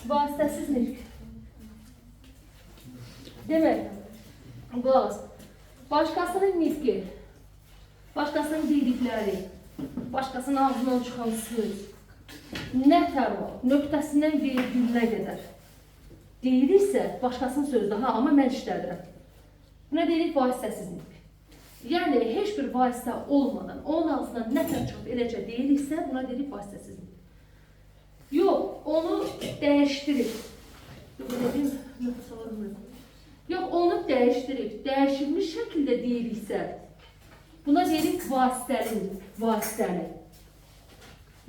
vasitəsiz nitq. Demək, qulaq, başqasının nitqi, başqasının dedikləri, başqasının ağzından çıxan söz, nə tərva, nöqtəsindən virgülünə qədər deyilirsə, başqasının sözü, amma mən işlədirəm. Buna deyirik vasitəsiz nitq. Yəni, heç bir vasitə olmadan, onun ağzından nə tər çıxıb eləcə deyilirsə, buna deyirik vasitəsiz nitq. Yox, onu dəyişdirib. Yox, onu dəyişdirib, dəyişilmiş şəkildə deyiriksə, buna deyirik vasitəli, vasitəli.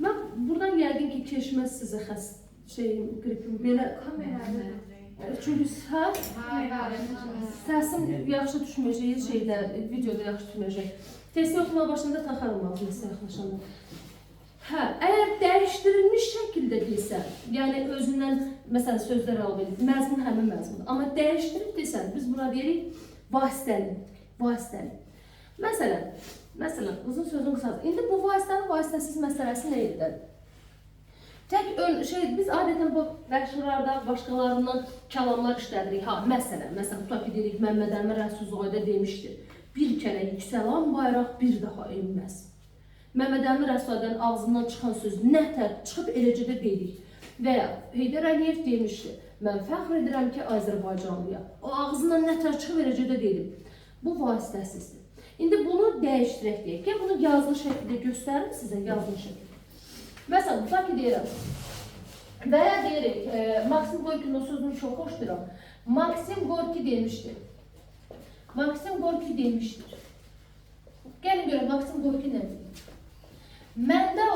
Mən buradan yəqin ki, keçməz sizə qripim, belə... Çünki səsim yaxşı düşməyəcək, videoda yaxşı düşməyəcək. Testi oxuma başında taxarım ağzınızı yaxlaşanda. Əgər dəyişdirilmiş şəkildə deyilsə, yəni özündən, məsələn, sözlər alıb edib, məzmun həmin məzmun. Amma dəyişdirib desən, biz buna deyirik vasitəli, vasitəli. Məsələn, uzun sözün qısası. İndi bu vasitənin vasitəsiz məsələsi nə edədir? Biz adətən bu bəşirlərdə başqalarından kəlamlar işlədirik. Məsələn, tutaq ki, deyirik, Məmməd Əmin Rəsulzadə demişdir. Bir kərə yüksələn bayraq bir daha enməz. Məmməd Əmin Rəsulzadənin ağzından çıxan söz nətər çıxıb eləcə də deyirik. Və ya Heydər Əliyev demişdir. Mən fəxr edirəm ki, Azərbaycanlıyam. O ağzından nətər çıxıb eləcə də deyirik. Bu vasitəsizdir. İndi bunu dəyişdirək deyək ki, bunu yazılı şəkildə göstərim sizə, yazılı şəkildə. Məsələn, tutaq ki, deyirəm, və ya deyirik, Maksim Gorkinin o sözünü çox xoşduram. Maksim Gorki demişdir. Maksim Gorki demişdir. Gəlin görək, Maksim Gorki nə deyir? Məndə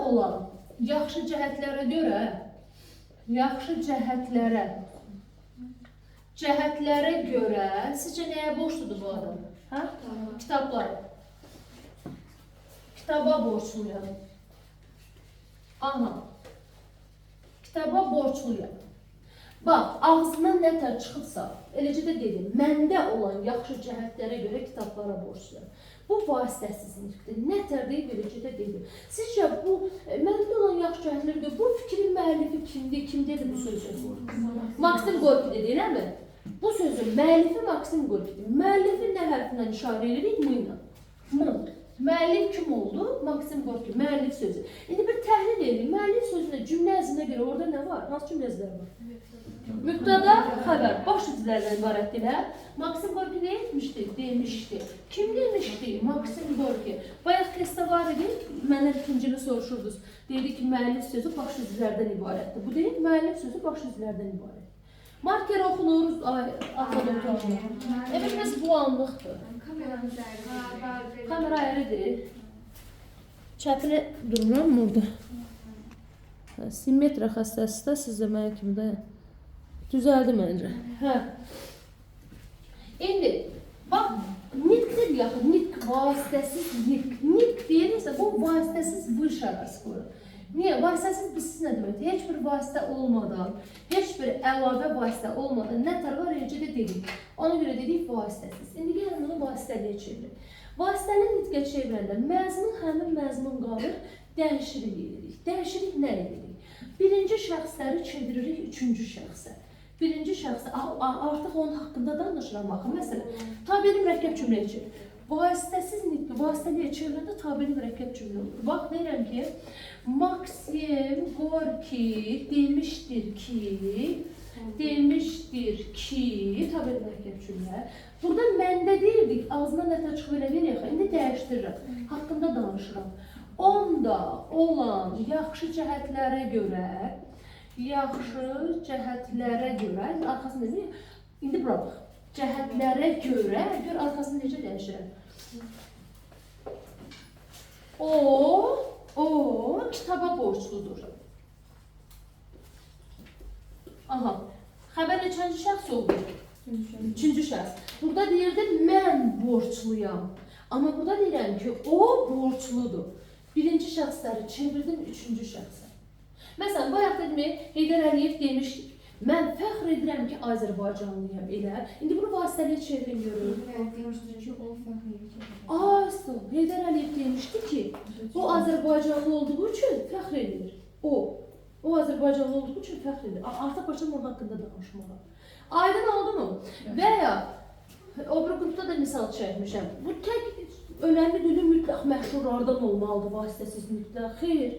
olan yaxşı cəhətlərə görə, sizcə nəyə borçludur bu adam? Kitablar. Kitaba borçluyam. Aha. Kitaba borçluyam. Bax, ağzından nətər çıxıbsa, eləcə də dedim, məndə olan yaxşı cəhətlərə görə kitablara borçluyam. Bu vasitəsizlikdir. Nətər deyib, eləcə də dedim. Sizcə, məndə olan yaxşı cəhətlərə görə, bu fikrin müəllifi kimdir? Kim dedi bu sözü? Maksim Gorki deyil, mi? Bu sözün müəllifi Maksim Gorkidir. Müəllifi nə hərfindən işarə edirik? M. Müəllif kim oldu? Maksim Gorki, müəllif sözü. İndi bir təhlil edin, müəllif sözünə, cümlə əzminə görə orada nə var? Hansı cümlə əzlər var? Mübtada xəbər, baş üzvlərdən ibarətdir. Maksim Gorki nə etmişdi? Demişdi. Kim demişdi? Maksim Gorki. Bayaq testdə var idi, məndən ikincini soruşurdunuz. Deyildi ki, müəllif sözü baş üzvlərdən ibarətdir. Bu deyil, müəllif sözü baş üzvlərdən ibarətdir. Marker oxunuruz, atladım. Evet, biz bu anlıqdır. Kamera ayrıdır. Çəpini durmuram burada. Simmetriya xəstəsi də sizdə mənə kimi də düzəldi məncə. İndi, bax, nitqdir yaxın, nitq, vasitəsiz nitq. Nitq deyilirsə, bu vasitəsiz bu işarəsi qoyur. Niyə? Vasitəsiz biz nə deməkdir? Heç bir vasitə olmadan, heç bir əlavə vasitə olmadan nətər var, eləcə də dedik. Ona görə dedik vasitəsiz. İndi gəlin bunu vasitəliyə çevirir. Vasitəli nitqə çevirəndə məzmun həmin məzmun qalır, dəyişirik edirik. Dəyişirik nə edirik? Birinci şəxsləri çeviririk üçüncü şəxsə. Birinci şəxsə, artıq onun haqqında danışıram, baxın. Məsələn, tabiri mürəkkəb cümləyə çevir. Vasitəsiz nitqi vasitəliyə çevirəndə tabiri mürəkkəb cümlə olur. Bax, deyirəm ki, Maksim Gorki demişdir ki, tabiri mürəkkəb cümlə. Burada məndə deyirdik, ağzından nətər çıxıb elə verək, indi dəyişdirirəm, haqqında danışıram. Onda olan yaxşı cəhətlərə görə, arxasında deyil, indi bura bax, cəhətlərə görə, gör arxasını necə dəyişirəm. O kitaba borçludur. Aha, xəbər neçənci şəxs oldu? Üçüncü şəxs. Burada deyirdim, mən borçluyam. Amma burada deyirəm ki, o borçludur. Birinci şəxsləri çevirdim üçüncü şəxsə. Məsələn, bayaq dedim, Heydər Əliyev demişdik. Mən fəxr edirəm ki, Azərbaycanlıyam elə. İndi bunu vasitəliyə çevirin görürüm. Heydər Əliyev demişdi ki, o Azərbaycanlı olduğu üçün fəxr edir. O Azərbaycanlı olduğu üçün fəxr edir. Artıq başım onun haqqında danışmağa. Aydın oldu mu? Və ya o bir qrupda da misal çəkmişəm. Bu tək önəmli dili mütləq məşhurlardan olmalıdır, vasitəsiz mütləq. Xeyr.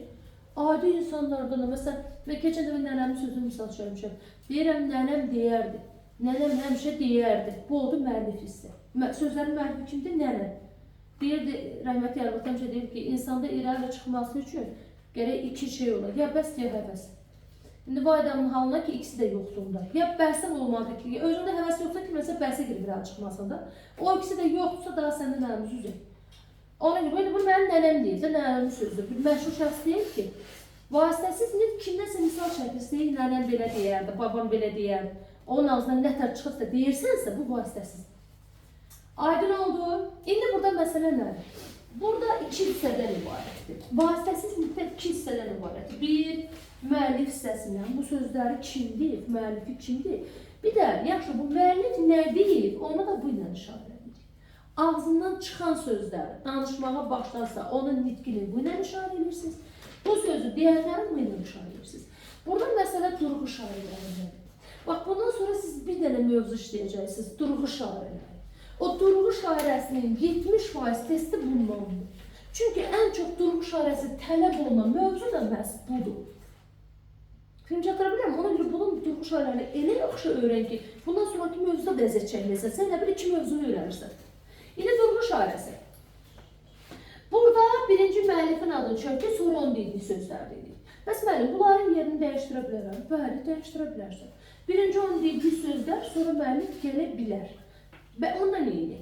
Adi insanlardan da, məsələn, və keçən dəfə nənəmin sözünü misal çəkmişəm. Deyirəm, nənəm deyərdi. Nənəm həmişə deyərdi. Bu oldu müəllif hissi. Sözlərin müəllifi kimdir? Nənəm. Deyirdi, rəhmətli Yarğat həmişə deyir ki, insanda irəli çıxması üçün gərək iki şey olar. Ya bəs, ya həvəs. İndi bu adamın halına ki, ikisi də yoxdur onda. Ya bəhsən olmalı ki, özündə həvəs yoxsa ki, məsələn, bəhsə girib irəli çıxmasında. O ikisi də yoxdursa, daha səndə nənəmiz üzür. Ona görə, bu mənim nənəm deyil, nənəmin sözüdür. Bir məşhur şəxs deyil ki, vasitəsiz kimdəsə misal çəkirsə, nənəm belə deyərdi, babam belə deyərdi. Onun ağzından nə tər çıxırsa deyirsənsə, bu vasitəsiz. Aydın oldu. İndi burada məsələ nədir? Burada iki hissədən ibarətdir. Vasitəsiz müddət iki hissədən ibarətdir. Bir, müəllif hissəsindən bu sözləri kim deyib, müəllifi kim deyib? Bir də, yaxşı, bu müəllif nə deyib, ona da bu ilə işarə edirik. Ağzından çıxan sözlər danışmağa başlarsa, onun nitqini bu ilə işarə edirsiniz. Bu sözü deyənləri bu ilə işarə edirsiniz. Burada məsələ durğu şairləridir. Bax, bundan sonra siz bir dənə mövzu işləyəcəksiniz, durğu şairələri. O durğu şairəsinin 70% testi bundandır. Çünki ən çox durğu şairəsi tələb olunan mövzu da məhz budur. Film çatıra bilirəm, ona görə bunun durğu şairəni elə yaxşı öyrən ki, bundan sonraki mövzuda da əzət çəkməsən, sən nə bir iki mövzunu öyrənirsən. İndi durğu şairəsi. Burada birinci müəllifin adını çəkdik, sonra onun dediyi sözlər dedik. Bəs müəllim, bunların yerini dəyişdirə bilərəm? Bəli, dəyişdirə bilərsən. Birinci onun dediyi sözlər, sonra müəllif gələ bilər. Və ondan neyini?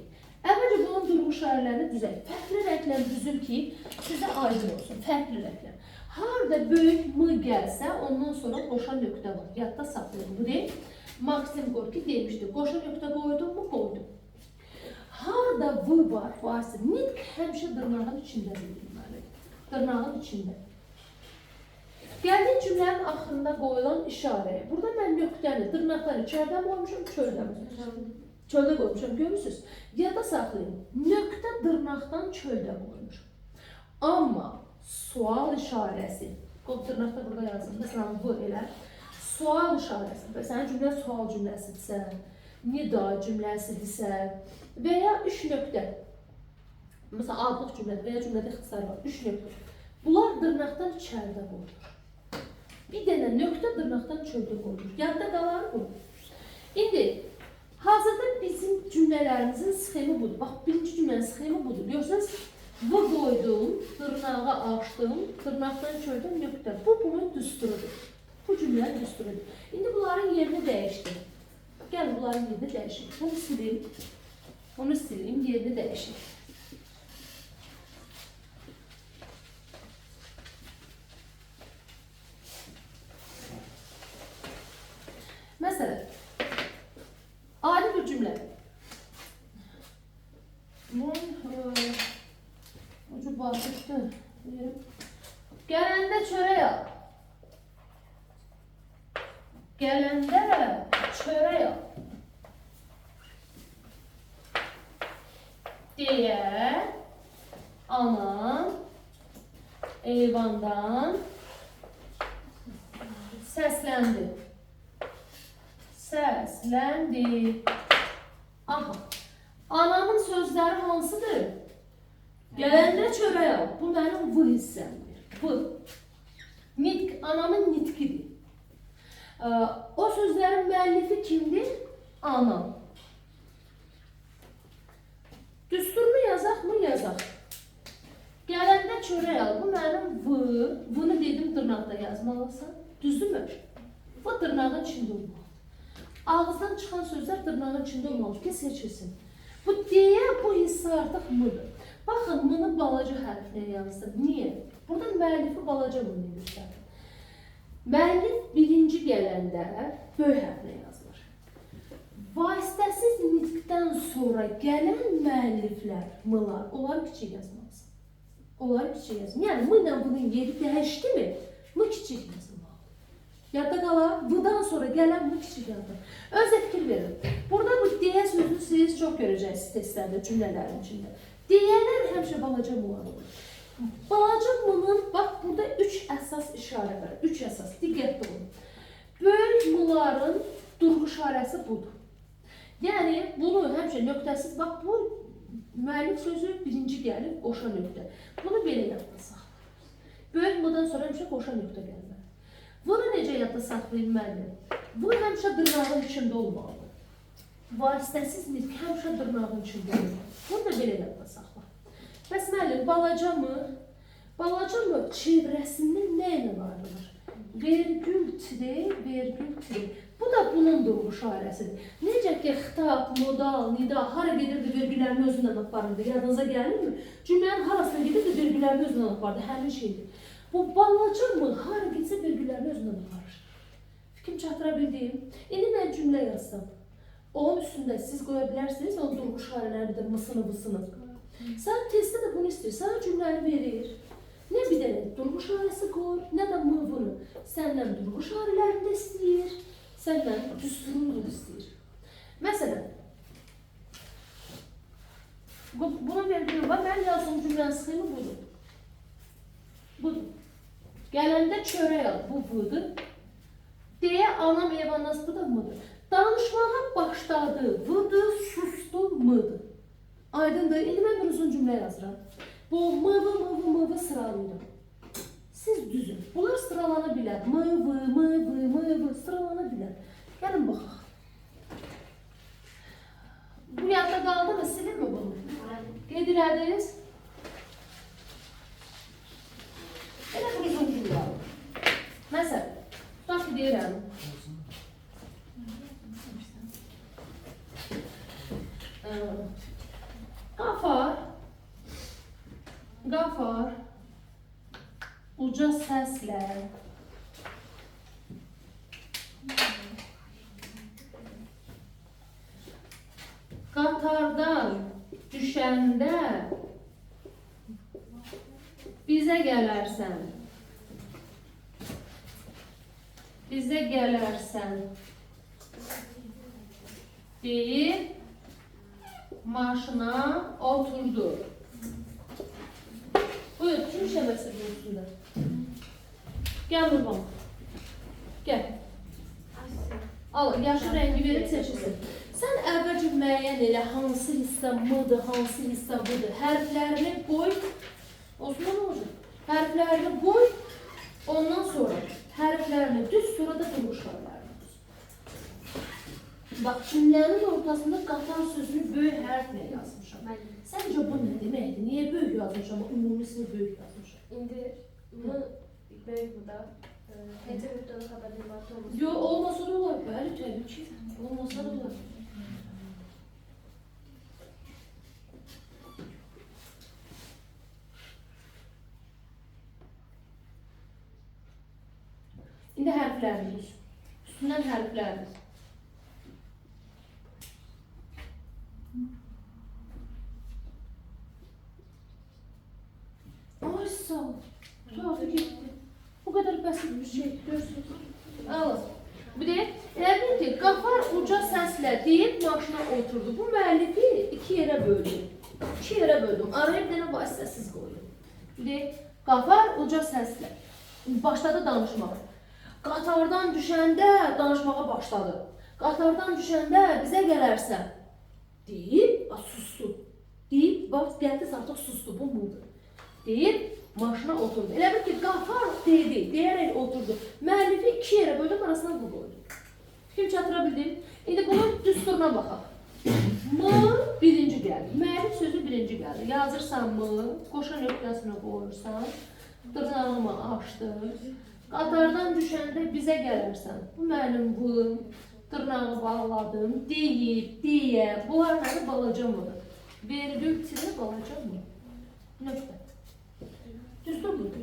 Əvvəlcə bunun durğu şairlərini düzək. Fərqli rənglə düzüm ki, sizə aydın olsun. Fərqli rənglə. Harada böyük M gəlsə, ondan sonra qoşa nöqtə var. Yadda saxlayın. Bu deyil. Maksim Gorki demişdi. Qoşa nöqtə qoydum mu? Qoydum. Harada V var, varsa, nitq həmişə dırnağın içində bildirməlidir. Dırnağın içində. Gəldik cümlənin axırında qoyulan işarəyə. Burada mən nöqtəni, dırnaqları içərdən qoymuşam, çöldən qoymuşam. Çöldə qoymuşam, görürsünüz. Yada saxlayın, nöqtə dırnaqdan çöldə qoymuşam. Amma sual işarəsi, o dırnaqda burada yazılır, məsələn, bu elə. Sual işarəsi, sənin cümlə sual cümləsidirsə, nida cümləsidirsə və ya üç nöqtə. Məsələn, adlıq cümlədir və ya cümlədə ixtisar var, üç nöqtə. Bunlar dırnaqdan içərdə qoyulur. Bir dənə nöqtə dırnaqdan çöldə qoyulur. Yadda qalar bu. İndi, hazırda bizim cümlələrimizin sxemi budur. Bax, birinci cümlənin sxemi budur. Görürsünüz, bu qoydum, dırnağı açdım, dırnaqdan çöldə nöqtə. Bu, bunun düsturudur. Bu cümlənin düsturudur. İndi bunların yerini dəyişdim. Gəl, bunların yerini dəyişim. Bunu silim. Onu silim, yerini dəyişim. Məsələn, adi bir cümlə. Ucu basıqdır. Gələndə çörək al. Gələndə çörək al. Deyə anam eyvandan səsləndi. Səsləndi. Aha. Anamın sözləri hansıdır? Gələndə çörək al. Bu mənim V hissəmdir. V. Nitq, anamın nitqidir. O sözlərin müəllifi kimdir? Anam. Düsturunu yazaq mı? Yazaq. Gələndə çörək al. Bu mənim V. Bunu dedim dırnaqda yazmalısan. Düzdürmü? Bu dırnağın içində olmalı. Ağızdan çıxan sözlər dırnağın içində olmalı ki, seçilsin. Bu deyə, bu hissə artıq M-dır. Baxın, M-nı balaca hərflə yazdım. Niyə? Burada müəllifi balaca M-ni göstərir. Müəllif birinci gələndə böyük hərflə yazılır. Vasitəsiz nitqdən sonra gələn müəlliflər, M-lar, onlar kiçik yazmalısın. Onlar kiçik yazmalısın. Yəni, M ilə bunun yeri dəyişdi mi? M kiçik yazılmalı. Yadda qala, V-dan sonra gələn M kiçik yazılır. Özə fikir verin. Burada bu deyə sözünü siz çox görəcəksiniz testlərdə, cümlələrin içində. Deyələr həmişə balaca M-lar olur. Balaca M-nın, bax, burada 3 əsas işarə var. 3 əsas, diqqətli olun. Böyük M-ların durğu işarəsi budur. Yəni, bunu həmişə nöqtəsiz, bax, bu müəllif sözü birinci gəlir, qoşa nöqtə. Bunu belə yadda saxlayırız. Böyük M-dan sonra həmişə qoşa nöqtə gəlməli. Bunu necə yadda saxlayın müəllim? Bu həmişə dırnağın içində olmalıdır. Vasitəsiz nitq həmişə dırnağın içində olmalıdır. Bunu da belə yadda saxla. Bəs müəllim, balaca M çevrəsindən nə ilə ayrılır? Vergül tire. Bu da bunun durğu işarəsidir. Necə ki, xitab, modal, nida, hara gedirdi, vergüllərini özündən aparırdı. Yadınıza gəlirmi? Cümlənin harasına gedirdi, vergüllərini özündən apardı. Həmin şeydir. Bu balaca M hara getsə vergüllərini özündən aparır. Fikrim çatıra bildim. İndi mən cümlə yazsam. Onun üstündə siz qoya bilərsiniz, onun durğu işarələridir, mısını, vısını. Sən testdə də bunu istəyir, sana cümləni verir. Nə bir dənə durğu işarəsi qoy, nə də M-bunu. Səndən durğu işarələrini də istəyir, səndən düsturunu da istəyir. Məsələn, buna verdiğim var, mən yazdığım cümlənin sıxımı budur. Budur. Gələndə çörək al, bu budur. Deyə anam evanası, bu da M-dır. Danışmağa başladı, vıdır, sustu, M-dır. Aydındır, indi mən bir uzun cümlə yazıram. Bu M-vı sıralayıram. Siz düzün. Bunlar sıralana bilər. M-vı sıralana bilər. Gəlin baxaq. Bu yadda qaldı mı? Silin mi bunu? Qeyd elədiniz? Elə bir uzun cümlə alın. Məsələn, tutaq ki, deyirəm. Qafar uca səslə qatardan düşəndə bizə gələrsən deyib maşına oturdu. Buyur, kim işləməsi bu üstündə? Gəl Nurban. Gəl. Al, yaşlı rəngi verib seçilsin. Sən əvvəlcə müəyyən elə hansı hissə M-dır, hansı hissə budur. Hərflərini qoy. Osman nə olacaq? Hərflərini qoy. Ondan sonra hərflərini düz, sonra da duruşlarlarını düz. Bax, cümlənin ortasında qatar sözünü böyük hərflə yazmışam. Səncə bu nə deməkdir? Niyə böyük yazmışam, umumisini böyük yazmışam? İndi M böyük bu da. Necə müddəli xəbərli var? Yox, olmasa da olar. Bəli, təbii ki. Olmasa da olar. İndi hərflərimiz. Üstündən hərflərimiz. Ay sağ ol. Tuhafı gitti. Bu kadar basit bir şey. Görsünüz. Alın. Bir de elə ki, Qafar uca səslə deyib maşına oturdu. Bu müəllifi iki yerə böldüm. Araya bir dənə vasitəsiz qoydum. Bir de Qafar uca səslə başladı danışmağa. Qatardan düşəndə danışmağa başladı. Qatardan düşəndə bizə gələrsən deyib, sustu. Deyib, bax, gəldiz artıq sustu, bu mudur? Deyib, maşına oturdu. Elə bir ki, Qafar dedi, deyərək oturdu. Müəllifi iki yerə böldüm, arasına bu qoydum. Fikrim çatıra bildim. İndi bunun düsturuna baxaq. M birinci gəldi. Müəllif sözü birinci gəldi. Yazırsan M, qoşa nöqtəsini qoyursan, dırnağımı açdım. Qatardan düşəndə bizə gələrsən. Bu mənim bu, dırnağı bağladım, deyib, deyə. Bunlar nədir? Balaca mıdır? Vergül tire balaca mı? Nöqtə. Düzdür budur.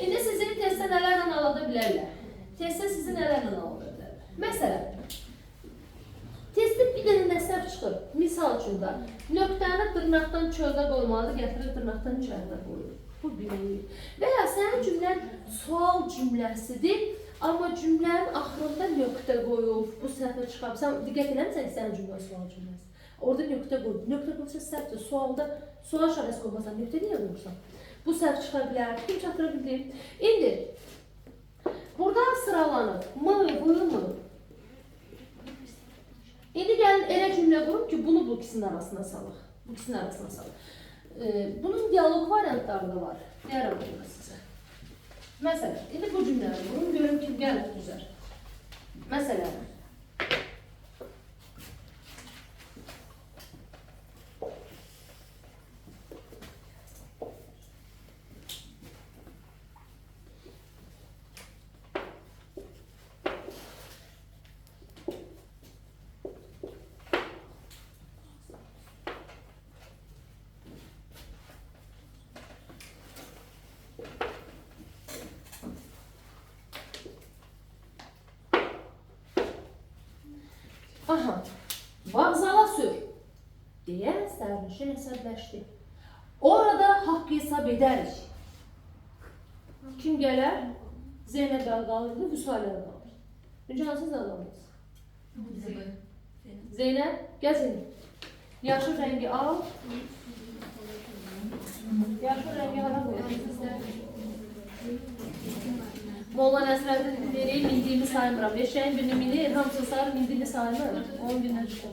İndi sizi testə nələrlə alada bilərlər? Testə sizi nələrlə alada bilərlər? Məsələn, testdə bir dənə nəsəb çıxır. Misal üçün də, nöqtəni dırnaqdan çöldə qoymalı, gətirir dırnaqdan içəridə qoyur. Bu bilir. Və ya sənin cümlən sual cümləsidir, amma cümlənin axırında nöqtə qoyub, bu səhvə çıxab. Sən diqqət eləmirsən ki, sənin cümlən sual cümləsi. Orada nöqtə qoyub. Nöqtə qoysa səhvdir. Sualda Sual işarəsi olmasa nöqtə niyə qoyursan? Bu səhv çıxa bilər. Kim çatdıra bildi? İndi burada sıralanır. M, V, M. İndi gəlin elə cümlə qurum ki, bunu bu ikisinin arasına salıq. Bu ikisinin arasına salıq. Bunun dialoq variantları da var. Deyərəm bunu sizə. Məsələn, indi bu cümləni qurum, görüm ki, gəlib düzər. Məsələn, aha, vağzala sür deyə sərnişin əsəbləşdi. Orada haqq hesab edərik. Kim gələr? Zeynəb qalır, Vüsalə qalır. Öncə hansız adamız? Zeynəb, gəl Zeynəb. Yaşıl rəngi al. Yaşıl rəngi hara qoyur? Molla Nəsrəddin deyir, mindiyimi saymıram. Eşəyin birini minir, hamısı sarı mindiyini saymır. 10 gündən çıxır.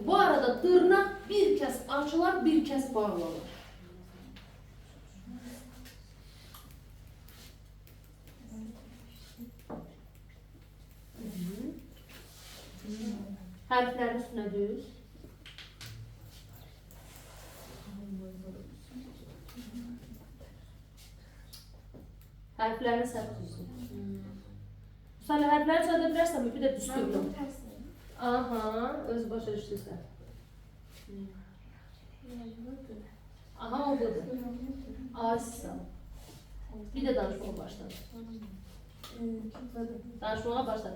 Bu arada dırnaq bir kəs açılar, bir kəs bağlanır. Hərflərin üstünə düz. Hərflərini səhv düzdür. Sən hərfləri çada bilərsən, bir də düzdürdüm. Aha, öz başa düşdüsən. Aha, o budur. Azsan. Bir də danışmağa başladı. Danışmağa başladı.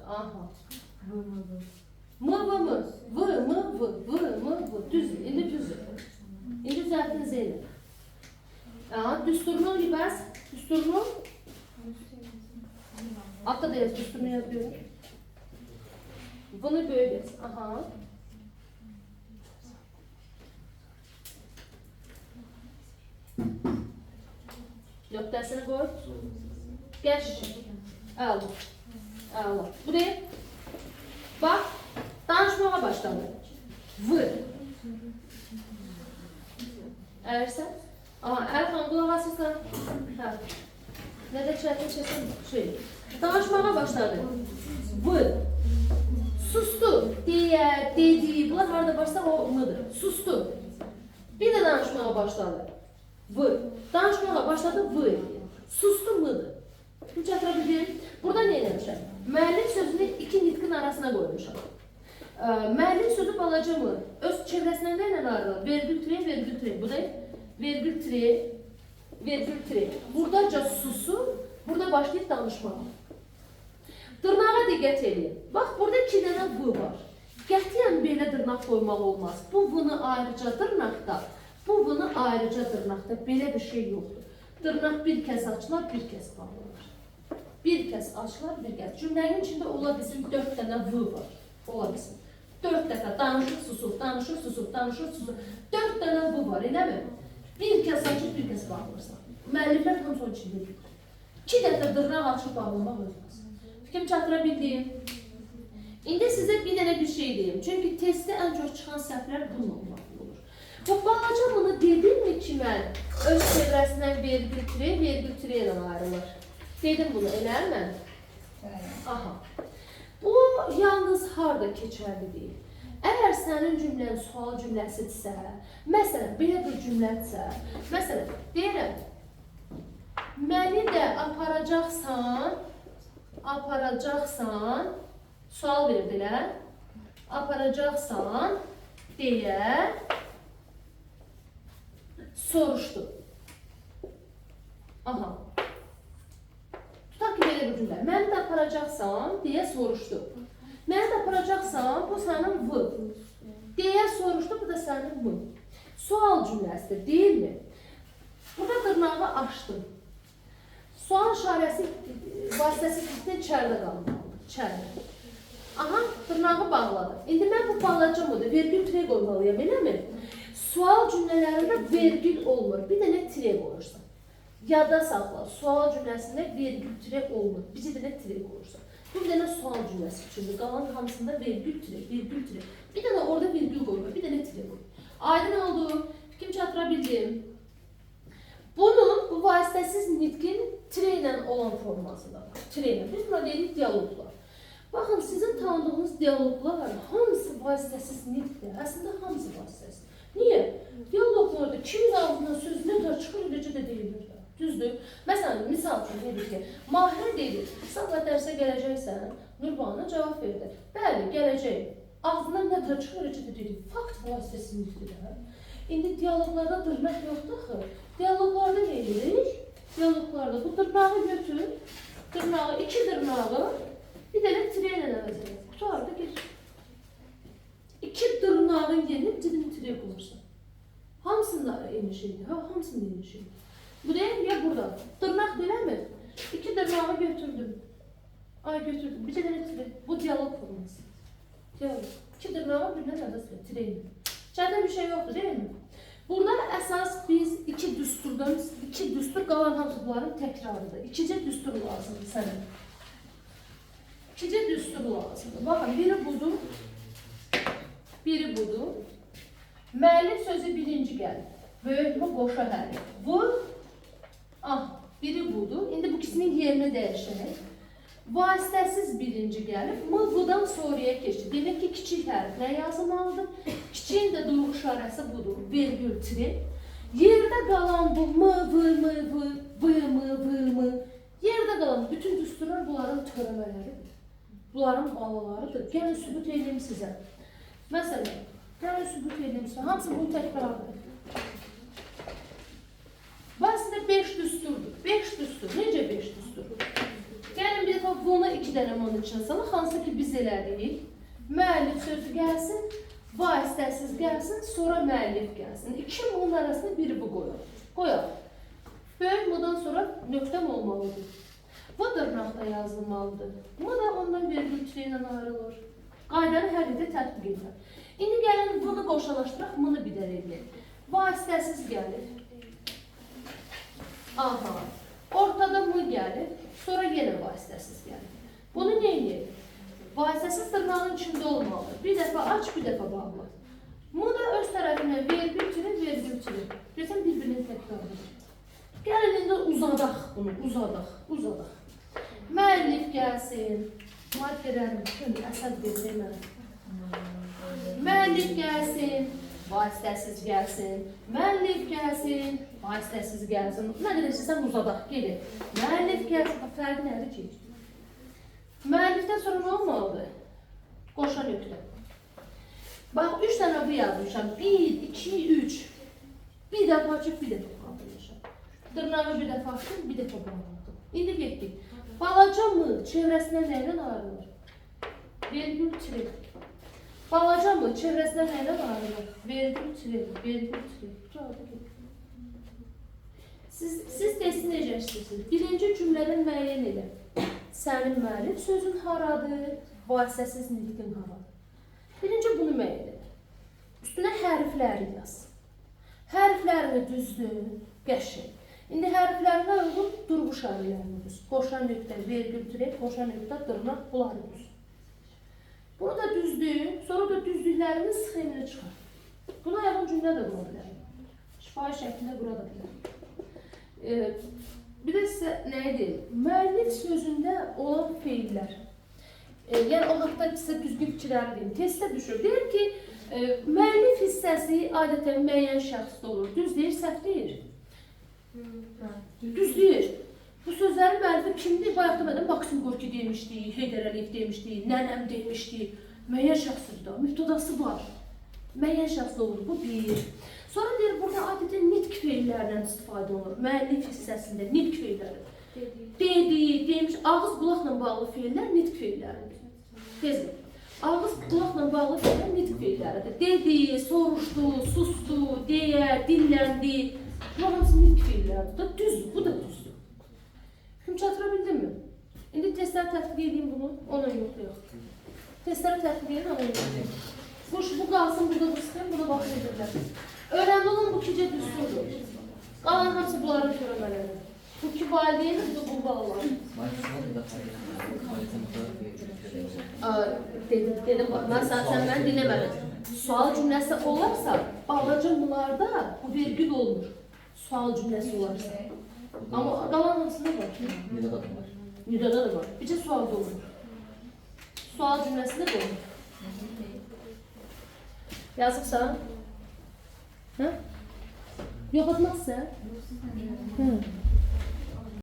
Aha. M, V, M. V, M, V. Düzdür, indi düzdür. İndi düzəltdin Zeynep. Aha, düsturunu libəs. Düsturunu. Altta da yaz, düsturunu yazıyorum. Bunu böyle. Aha. Nöqtəsini qoy. Gəl. Əla. Əla. Bu deyil. Bax, danışmağa başladı. V. Ərsən. Aha, Ərxan, qulaq asırsan. Hə. Nə də çətin şey. Danışmağa başladı. V. Sustu deyə, dedi, bunlar harada varsa o mıdır. Sustu. Bir də danışmağa başladı. V. Danışmağa başladı V. Sustu mıdır. Bunu çatıra bildim. Burada nə eləmişəm? Müəllim sözünü iki nitqin arasına qoymuşam. Müəllim sözü balaca mı? Öz çevrəsindən nə ilə ayrılır? Vergül tre. Bu da vergül tre. Buradaca susu, burada başlayıb danışmağa. Dırnağa diqqət edin. Bax, burada iki dənə V var. Qətiyyən belə dırnaq qoymaq olmaz. Bu V-ni ayrıca dırnaqda, bu V-ni ayrıca dırnaqda. Belə bir şey yoxdur. Dırnaq bir kəs açılar, bir kəs bağlanır. Bir kəs açılar, bir kəs. Cümlənin içində ola bilsin 4 dənə V var. Ola bilsin. 4 dəfə danışır, susur, danışır, susur, danışır, susur. 4 dənə V var, eləmi? Bir kəs açır, bir kəs bağlanırsan. Müəllimlər hamısı onun içində bilir. 2 dəfə dırnaq açıb bağlamaq olmaz. Fikrim çatıra bildim. İndi sizə bir dənə bir şey deyim. Çünki testdə ən çox çıxan səhvlər bununla olmalı olur. Bu balaca bunu dedim mi ki, mən öz çevrəsindən vergül tre ilə ayrılır. Dedim bunu, elə mən? Aha. Bu yalnız harda keçərli deyil. Əgər sənin cümlən sual cümləsidirsə, məsələn, belə bir cümlədirsə, məsələn, deyirəm, məni də aparacaqsan, sual verdilər, aparacaqsan deyə soruşdu. Aha. Tutaq ki, belə bir cümlə. Məni də aparacaqsan deyə soruşdu. Məni də aparacaqsan, bu sənin V. Deyə soruşdu, bu da sənin V. Sual cümləsidir, deyil mi? Burada dırnağı açdım. Sual işarəsi vasitəsi içəridə qalmalıdır. İçəridə. Aha, dırnağı bağladım. İndi mən bu balaca mıdır? Vergül tire qoymalıyam, eləmi? Sual cümlələrində vergül olmur. Bir dənə tire qoyursan. Yada saxla, sual cümləsində vergül tire olmur. Bir dənə tire qoyursan. Bu bir dənə sual cümləsi üçündür. Qalan hamısında vergül tire, vergül tire. Bir dənə orada vergül qoyma, bir dənə tire qoy. Aydın oldu, fikrim çatıra bildim. Bunun, bu vasitəsiz nitqin tire ilə olan formasında var. Tire ilə. Biz buna deyirik diyaloglar. Baxın, sizin tanıdığınız diyaloglar hamısı vasitəsiz nitqdir. Əslində hamısı vasitəsiz. Niyə? Diyaloglarda kimin ağzından söz nə kadar çıxır, eləcə də deyilir. Düzdür. Məsələn, misal üçün dedik ki, Mahir dedi, sabah dərsə gələcəksən, Nurbana cavab verdi. Bəli, gələcək. Ağzından nə kadar çıxır, eləcə də dedik. Fakt vasitəsiz nitqdir. İndi diyaloglarda dırnaq yoxdur axı. Diyaloglarda nə edirik? Diyaloglarda bu dırnağı götür, dırnağı, iki dırnağı bir dənə tire ilə əvəz edir. Qutarda geç. İki dırnağın yerinə cidini tire qoyursan. Hamısında eyni şeydir. Hamısında eyni şeydir. Bu deyil ya burada. Dırnaq deyiləmi? İki dırnağı götürdüm. Ay götürdüm. Bir dənə tire. Bu diyalog forması. Diyalog. İki dırnağı birinə əvəz edir. Tire ilə. Çətin bir şey yoxdur, değil mi? Burada əsas biz iki düstur qalan hamısı bunların təkrarıdır. İkicə düstur lazımdır sənə. İkicə düstur lazımdır. Baxın, biri budur. Biri budur. Müəllif sözü birinci gəlir. Böyütmə qoşa hərfi. Bu, biri budur. İndi bu ikisinin yerini dəyişək. Vasitəsiz birinci gəlir. Mı-vıdan sonraya keçir. Demək ki, kiçik hərf nə yazılmalıdır? Kiçiyin də duyğu işarəsi budur. Vergül tire. Yerdə qalan bu mı-vı, vı-mı. Yerdə qalan bütün düsturlar bunların törəmələridir. Bunların balalarıdır. Gəlin sübut edeyim sizə. Məsələn, gəlin sübut edeyim sizə. Hamısı bunu təkrardır. Aslında 5 düsturdur. 5 düstur. Necə 5 düstur? Gəlin bir dəfə bunu 2 dənə onun içine salaq. Hansı ki biz elədik. Müəllif sözü gəlsin, vasitəsiz gəlsin, sonra müəllif gəlsin. 2 bunun arasında biri bu qoyaq. Qoyaq. Böyük mudan sonra nöqtəm olmalıdır. Bu dırnaqda yazılmalıdır. Bu da ondan vergül tire ilə ayrılır. Qaydanı hər yerdə tətbiq edilir. İndi gəlin bunu qoşalaşdıraq, bunu bir dənə edək. Vasitəsiz gəlir. Aha. Ortada mı gəlir, sonra yenə vasitəsiz gəlir. Bunu nə edir? Vasitəsiz dırnağın içində olmalıdır. Bir dəfə aç, bir dəfə bağla. Bu da öz tərəfindən vergül tire. Görsən bir-birinin təkrarıdır. Gəlin indi uzadaq bunu, uzadaq. Müəllif gəlsin. Maddələrim üçün əsəd verir mənə. Müəllif gəlsin. Vasitəsiz gəlsin. Müəllif gəlsin. Vasitəsiz gəlsin. Nə qədər istəsən uzadaq, gedin. Müəllif gəlsin. Fərqi nədir ki? Müəllifdən sonra nə olmalıdır? Qoşa nöqtə. Bax, 3 dənə bu yazmışam. 1, 2, 3. Bir dəfə açıb, bir dəfə bağlayacaq. Dırnağı bir dəfə açdım, bir dəfə bağladım. İndi getdik. Balaca mı çevrəsindən nəylə ayrılır? Vergül tire. Balaca mı çevrəsindən nəylə ayrılır? Vergül tire. Siz testi necə işləyirsiniz? Birinci cümlədən müəyyən edin. Sənin müəllif sözün haradır, vasitəsiz nitqin haradır. Birinci bunu müəyyən edin. Üstünə hərfləri yaz. Hərflərini düzdür, qəşəng. İndi hərflərinə uyğun durğu işarələrini düz. Qoşa nöqtə, vergül tire, qoşa nöqtə, dırnaq, bunları düz. Bunu da düzdür, sonra da düzlüklərinin sxemini çıxar. Buna yaxın cümlə də qura bilər. Şifahi şəklində qura da bilər. Bir də sizə nəyə deyim? Müəllif sözündə olan feillər. Yəni o haqda sizə düzgün fikirləri deyim. Testə düşür. Deyir ki, müəllif hissəsi adətən müəyyən şəxsdə olur. Düz deyir, səhv deyir. Düz deyir. Bu sözlərin müəllifi kimdir? Bayaqda məndən Maksim Gorki demişdi, Heydər Əliyev demişdi, nənəm demişdi. Müəyyən şəxsdir də, mübtədası var. Müəyyən şəxsdə olur, bu bir. Sonra deyir, burada adətən nitq feillərindən istifadə olunur. Müəllif hissəsində nitq feilləri. Dedi, demiş, ağız qulaqla bağlı feillər nitq feilləridir. Tezdir. Ağız qulaqla bağlı feillər nitq feilləridir. Dedi, soruşdu, sustu, deyə, dinləndi. Bu hamısı nitq feilləridir. Düzdür, bu da düzdür. Hüküm çatıra bildin mi? İndi testləri tətbiq edeyim bunu, ona yoxlayaq. Testləri tərtib edin, onu edin. Bu qalsın, burada bu sistem, buna baxın edirlər. Önemli olan bu ikicə düsturdur. Qalan hamısı bunların törəmələridir. Bu iki valideyndir, bu bağlar. Dedim, sən mən dinləmədim. Sual cümləsi olarsa, balaca bunlarda bu vergül olmur. Sual cümləsi olarsa. Amma qalan hamısında var. Nidada da var. Bircə sual da olur. Sual cümləsində də olur. Yazıqsan? Hə? Yox atmazsan? Hə.